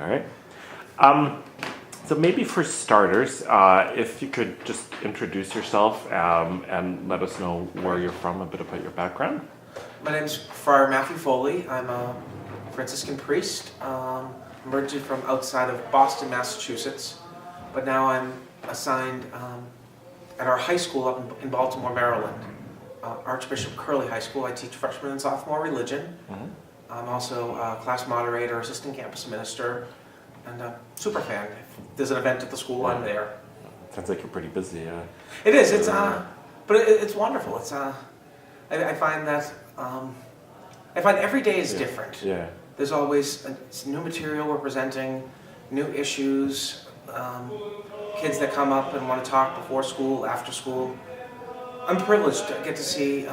All right. So maybe for starters, if you could just introduce yourself and let us know where you're from, a bit about your background. My name's Friar Matt Foley. I'm a Franciscan priest. I'm originally from outside of Boston, Massachusetts, but now I'm assigned at our high school up in Baltimore, Maryland, Archbishop Curley High School. I teach freshman and sophomore religion. Mm-hmm. I'm also a class moderator, assistant campus minister, and a super fan. If there's an event at the school, I'm there. Sounds like you're pretty busy. It is. But it's wonderful. I find that I find every day is different. Yeah. There's always new material we're presenting, new issues, kids that come up and want to talk before school, after school. I'm privileged to get to see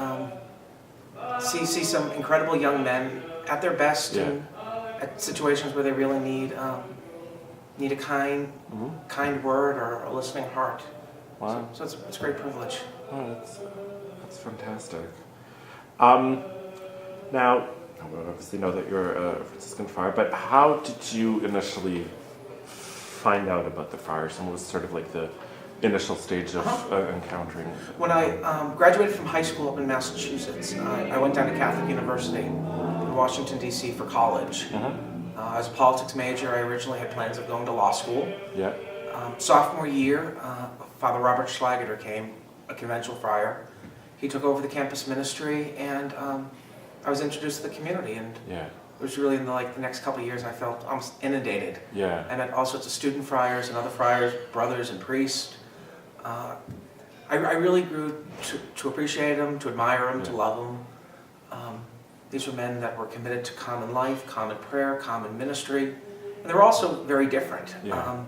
some incredible young men at their best and at situations where they really need a kind word or a listening heart. Wow. So it's a great privilege. Oh, that's fantastic. Now, I obviously know that you're a Franciscan friar, but how did you initially find out about the friars, and what was sort of like the initial stage of encountering? When I graduated from high school up in Massachusetts, I went down to Catholic University in Washington, D.C. for college. As a politics major, I originally had plans of going to law school. Yeah. Sophomore year, Father Robert Schlageter came, a conventual friar. He took over the campus ministry, and I was introduced to the community, and it was really in the next couple of years I felt almost inundated. Yeah. And at all sorts of student friars and other friars, brothers and priests. I really grew to appreciate them, to admire them, to love them. These were men that were committed to common life, common prayer, common ministry. And they were also very different. Yeah.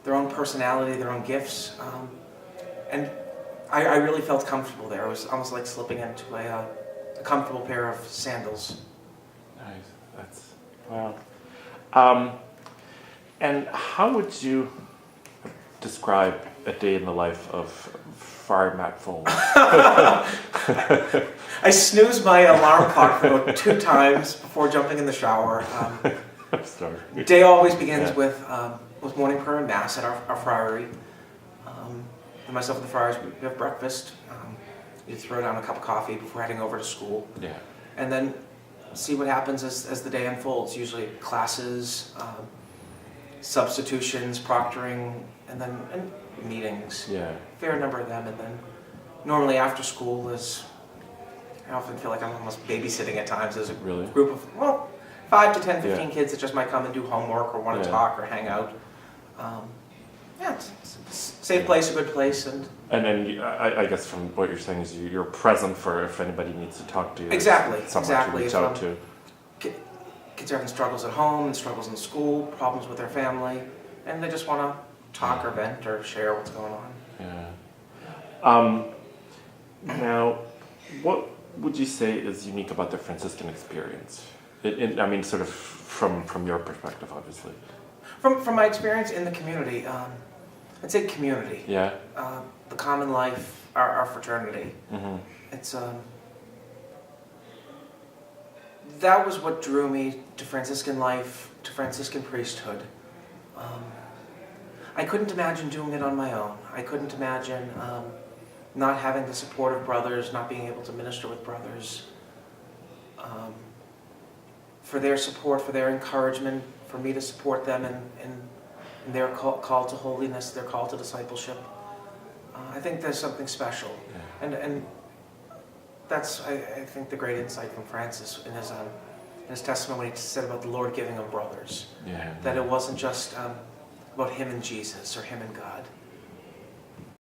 Their own personality, their own gifts. And I really felt comfortable there. It was almost like slipping into a comfortable pair of sandals. Nice. That's wow. And how would you describe a day in the life of Friar Matt Foley? I snooze my alarm clock for about 2 times before jumping in the shower. I'm sorry. Day always begins with morning prayer and mass at our friary. And myself and the friars, we have breakfast. You throw down a cup of coffee before heading over to school. Yeah. And then see what happens as the day unfolds. Usually classes, substitutions, proctoring, and meetings. Yeah. Fair number of them. And then normally after school I often feel like I'm almost babysitting at times. There's a group of, 5 to 10, 15 kids that just might come and do homework or want to talk or hang out. It's a safe place, a good place. And then I guess from what you're saying is you're present for if anybody needs to talk to you. Exactly. Someone to reach out to. Kids are having struggles at home and struggles in school, problems with their family, and they just want to talk or vent or share what's going on. Yeah. Now, what would you say is unique about the Franciscan experience? I mean, sort of from your perspective, obviously. From my experience in the community, I'd say community. Yeah. The common life, our fraternity. Mm-hmm. It's that was what drew me to Franciscan life, to Franciscan priesthood. I couldn't imagine doing it on my own. I couldn't imagine not having the support of brothers, not being able to minister with brothers. For their support, for their encouragement, for me to support them in their call to holiness, their call to discipleship. I think there's something special. Yeah. And that's, I think, the great insight from Francis in his testimony. He said about the Lord giving him brothers. Yeah. That it wasn't just about him and Jesus or him and God.